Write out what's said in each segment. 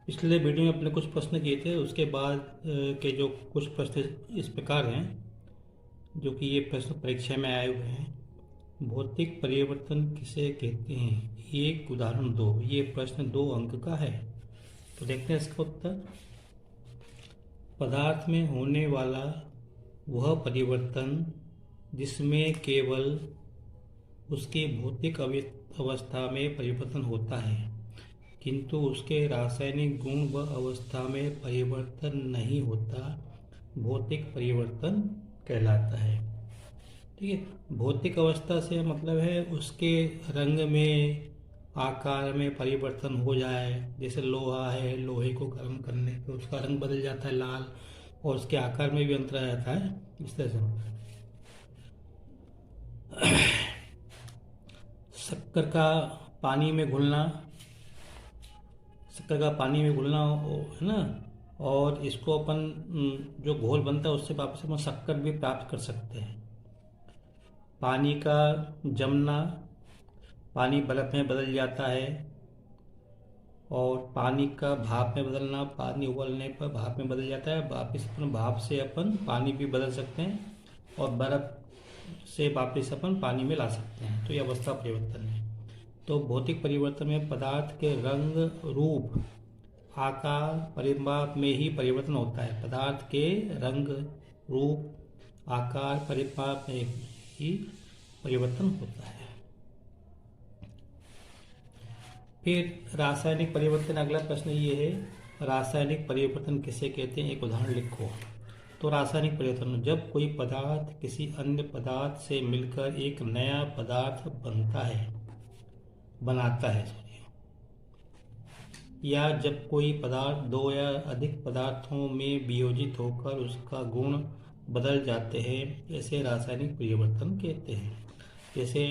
पिछले वीडियो में अपने कुछ प्रश्न किए थे, उसके बाद के जो कुछ प्रश्न इस प्रकार हैं, जो कि ये प्रश्न परीक्षा में आए हुए हैं। भौतिक परिवर्तन किसे कहते हैं, एक उदाहरण दो। ये प्रश्न 2 अंक का है, तो देखते हैं इसका उत्तर। पदार्थ में होने वाला वह परिवर्तन जिसमें केवल उसकी भौतिक अवस्था में परिवर्तन होता है, किंतु उसके रासायनिक गुण व अवस्था में परिवर्तन नहीं होता, भौतिक परिवर्तन कहलाता है। ठीक है, भौतिक अवस्था से मतलब है उसके रंग में, आकार में परिवर्तन हो जाए। जैसे लोहा है, लोहे को गर्म करने पे उसका रंग बदल जाता है लाल, और उसके आकार में भी अंतर आ जाता है। इस तरह से होता है। शक्कर का पानी में घुलना, शक्कर का पानी में घुलना है ना, और इसको अपन जो घोल बनता है उससे वापस अपन शक्कर भी प्राप्त कर सकते हैं। पानी का जमना, पानी बर्फ में बदल जाता है, और पानी का भाप में बदलना, पानी उबलने पर भाप में बदल जाता है। वापस अपन भाप से अपन पानी भी बदल सकते हैं, और बर्फ से वापस अपन पानी में ला सकते हैं। तो ये अवस्था परिवर्तन है। तो भौतिक परिवर्तन में पदार्थ के रंग, रूप, आकार, परिमाप में ही परिवर्तन होता है। पदार्थ के रंग, रूप, आकार, परिमाप में ही परिवर्तन होता है। फिर रासायनिक परिवर्तन, अगला प्रश्न ये है, रासायनिक परिवर्तन किसे कहते हैं, एक उदाहरण लिखो। तो रासायनिक परिवर्तन, जब कोई पदार्थ किसी अन्य पदार्थ से मिलकर एक नया पदार्थ बनाता है, या जब कोई पदार्थ दो या अधिक पदार्थों में वियोजित होकर उसका गुण बदल जाते हैं, ऐसे रासायनिक परिवर्तन कहते हैं। जैसे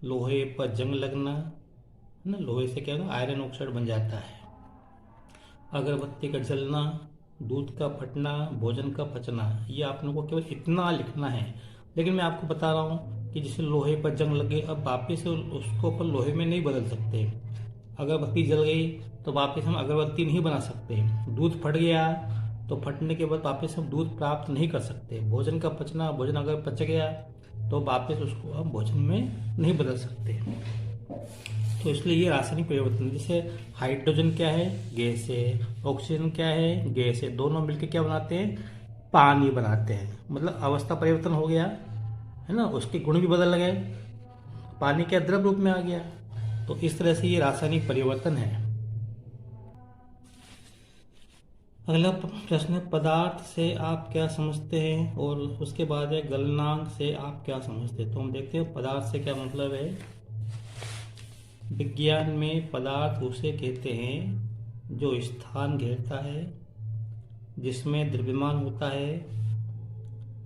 लोहे पर जंग लगना ना, लोहे से क्या होगा, आयरन ऑक्साइड बन जाता है। अगरबत्ती का जलना, दूध का फटना, भोजन का पचना। ये आप लोगों को केवल इतना लिखना है, लेकिन मैं आपको बता रहा हूँ कि जैसे लोहे पर जंग लगे, अब वापिस उसको अपन लोहे में नहीं बदल सकते। अगरबत्ती जल गई तो वापस हम अगरबत्ती नहीं बना सकते। दूध फट गया तो फटने के बाद वापस हम दूध प्राप्त नहीं कर सकते। भोजन का पचना, भोजन अगर पच गया तो वापस उसको हम भोजन में नहीं बदल सकते। तो इसलिए ये रासायनिक परिवर्तन, जैसे हाइड्रोजन क्या है, गैस है, ऑक्सीजन क्या है, गैस है, दोनों मिलकर क्या बनाते हैं, पानी बनाते हैं। मतलब अवस्था परिवर्तन हो गया है ना, उसके गुण भी बदल गए, पानी क्या द्रव रूप में आ गया। तो इस तरह से ये रासायनिक परिवर्तन है। अगला प्रश्न है, पदार्थ से आप क्या समझते हैं, और उसके बाद है गलनांक से आप क्या समझते हैं। तो हम देखते हैं पदार्थ से क्या मतलब है। विज्ञान में पदार्थ उसे कहते हैं जो स्थान घेरता है, जिसमें द्रव्यमान होता है,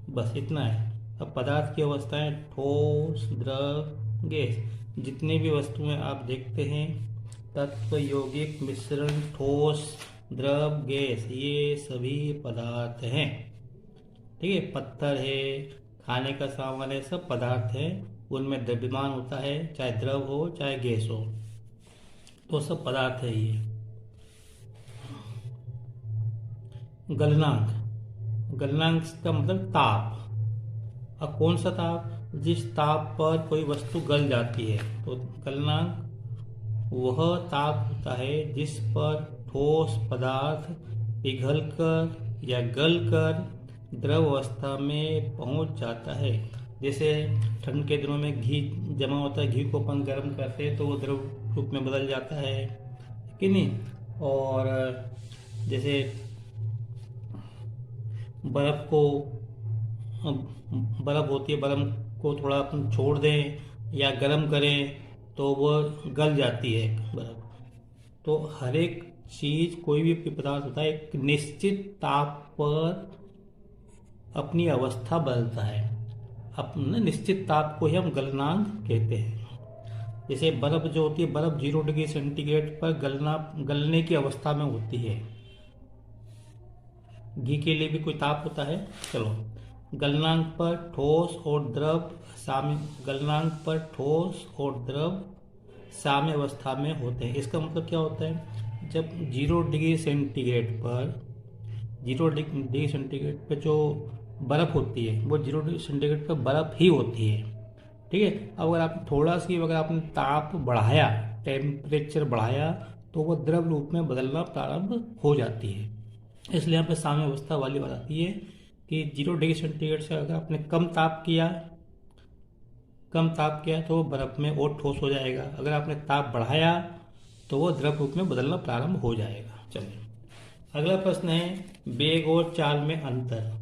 बस इतना है। अब पदार्थ की अवस्थाएं ठोस, द्रव, गैस, जितनी भी वस्तुएं आप देखते हैं, तत्व, यौगिक, मिश्रण, ठोस, द्रव, गैस, ये सभी पदार्थ हैं। ठीक है, पत्थर है, खाने का सामान है, सब पदार्थ है। उनमें द्रव्यमान होता है, चाहे द्रव हो चाहे गैस हो, तो सब पदार्थ है ये। गलनांक, गलनांक का मतलब ताप। अब कौन सा ताप, जिस ताप पर कोई वस्तु गल जाती है। तो गलनांक वह ताप होता है जिस पर ठोस पदार्थ पिघलकर या गलकर द्रव अवस्था में पहुंच जाता है। जैसे ठंड के दिनों में घी जमा होता है, घी को अपन गर्म करते हैं तो वो द्रव रूप में बदल जाता है कि नहीं। और जैसे बर्फ को, बर्फ होती है, बर्फ को थोड़ा अपन छोड़ दें या गर्म करें तो वह गल जाती है बर्फ। तो हर एक चीज, कोई भी पदार्थ होता है, एक निश्चित ताप पर अपनी अवस्था बदलता है। अपने निश्चित ताप को ही हम गलनांक कहते हैं। जैसे बर्फ जो होती है, बर्फ 0 डिग्री सेंटीग्रेड पर गलने की अवस्था में होती है। घी के लिए भी कोई ताप होता है। चलो, गलनांक पर ठोस और द्रव गलनांक पर ठोस और द्रव साम्य अवस्था में होते हैं। इसका मतलब क्या होता है, जब 0 डिग्री सेंटीग्रेड पर जो बर्फ़ होती है वो 0 डिग्री सेंटीग्रेड पर बर्फ़ ही होती है। ठीक है। अब अगर आप थोड़ा सी अगर आपने ताप बढ़ाया, टेम्परेचर बढ़ाया, तो वो द्रव रूप में बदलना प्रारंभ हो जाती है। इसलिए यहाँ पे साम्य अवस्था वाली बात आती है कि 0 डिग्री सेंटीग्रेड से अगर आपने कम ताप किया तो वो बर्फ़ में और ठोस हो जाएगा। अगर आपने ताप बढ़ाया तो वो द्रव रूप में बदलना प्रारंभ हो जाएगा। चलिए अगला प्रश्न है वेग और चाल में अंतर।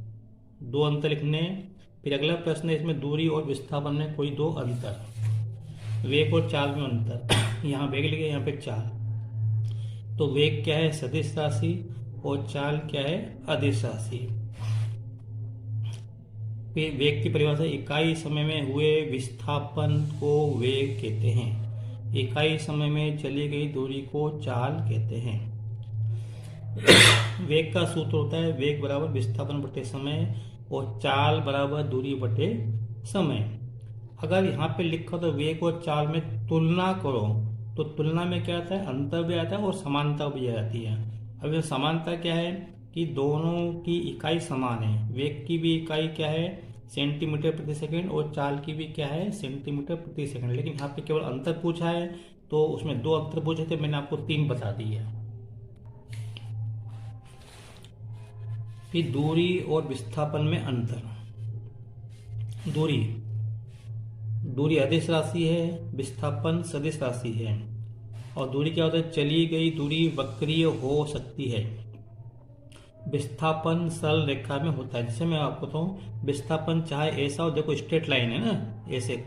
2 अंतर लिखने। फिर अगला प्रश्न है इसमें दूरी और विस्थापन में कोई 2 अंतर। वेग और चाल में अंतर। यहाँ वेग लिखे, यहाँ पे चाल। तो वेग क्या है? सदिश राशि। और चाल क्या है? अदिश राशि। फिर वेग की परिभाषा, इकाई समय में हुए विस्थापन को वेग कहते हैं। इकाई समय में चली गई दूरी को चाल कहते हैं। वेग का सूत्र होता है वेग बराबर विस्थापन बटे समय और चाल बराबर दूरी बटे समय। अगर यहाँ पे लिखो तो वेग और चाल में तुलना करो तो तुलना में क्या आता है? अंतर भी आता है और समानता भी आ जाती है। अब ये समानता क्या है कि दोनों की इकाई समान है। वेग की भी इकाई क्या है? सेंटीमीटर प्रति सेकंड। और चाल की भी क्या है? सेंटीमीटर प्रति सेकंड। लेकिन यहाँ पे केवल अंतर पूछा है, तो उसमें 2 अंतर पूछे थे, मैंने आपको 3 बता दी है। फिर दूरी और विस्थापन में अंतर। दूरी अदिश राशि है, विस्थापन सदिश राशि है। और दूरी क्या होता है? चली गई दूरी वक्रीय हो सकती है। विस्थापन सरल रेखा में होता है। जैसे मैं आपको बताऊं, विस्थापन चाहे ऐसा हो, देखो स्ट्रेट लाइन है ना, ऐसे इस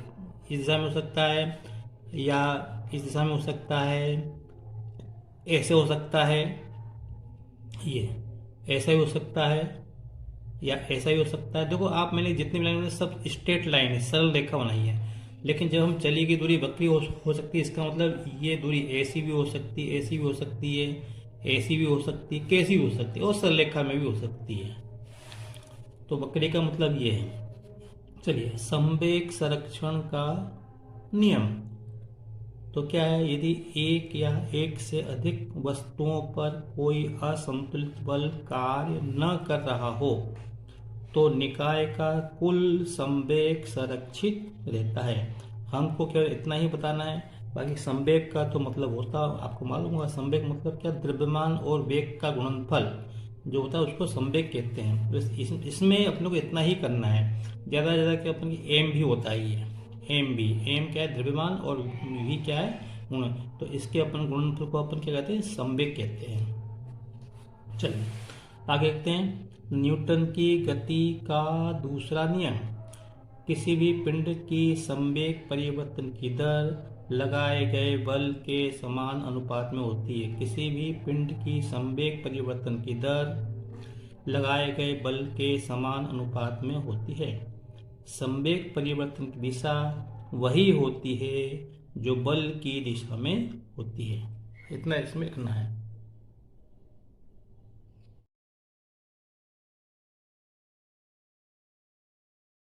दिशा में हो सकता है या इस दिशा में हो सकता है, ऐसे हो सकता है, ये ऐसा ही हो सकता है या ऐसा ही हो सकता है। देखो आप, मैंने जितनी भी लाइन सब स्ट्रेट लाइन है, सरल रेखा बनाई है। लेकिन जब हम चली गई दूरी वक्री हो सकती है, इसका मतलब ये दूरी ऐसी भी हो सकती है, ऐसी भी हो सकती है, ऐसी भी हो सकती है, कैसी भी हो सकती है और सरल रेखा में भी हो सकती है। तो वक्री का मतलब ये है। चलिए संवेग संरक्षण का नियम तो क्या है? यदि एक या एक से अधिक वस्तुओं पर कोई असंतुलित बल कार्य न कर रहा हो तो निकाय का कुल संवेग संरक्षित रहता है। हमको केवल इतना ही बताना है, बाकी संवेग का तो मतलब होता आपको मालूम होगा। संवेग मतलब क्या? द्रव्यमान और वेग का गुणनफल जो होता है उसको संवेग कहते हैं। तो इसमें अपने को इतना ही करना है। ज़्यादा से ज़्यादा क्या अपन की एम भी होता ही है। एम क्या है? द्रव्यमान। और वी क्या है? गुण। तो इसके अपन गुणनफल को अपन क्या कहते हैं? संवेग कहते हैं। चलिए आगे देखते हैं। न्यूटन की गति का दूसरा नियम। किसी भी पिंड की संवेग परिवर्तन की दर लगाए गए बल के समान अनुपात में होती है। किसी भी पिंड की संवेग परिवर्तन की दर लगाए गए बल के समान अनुपात में होती है। संवेग परिवर्तन की दिशा वही होती है जो बल की दिशा में होती है। इतना इसमें लिखना है।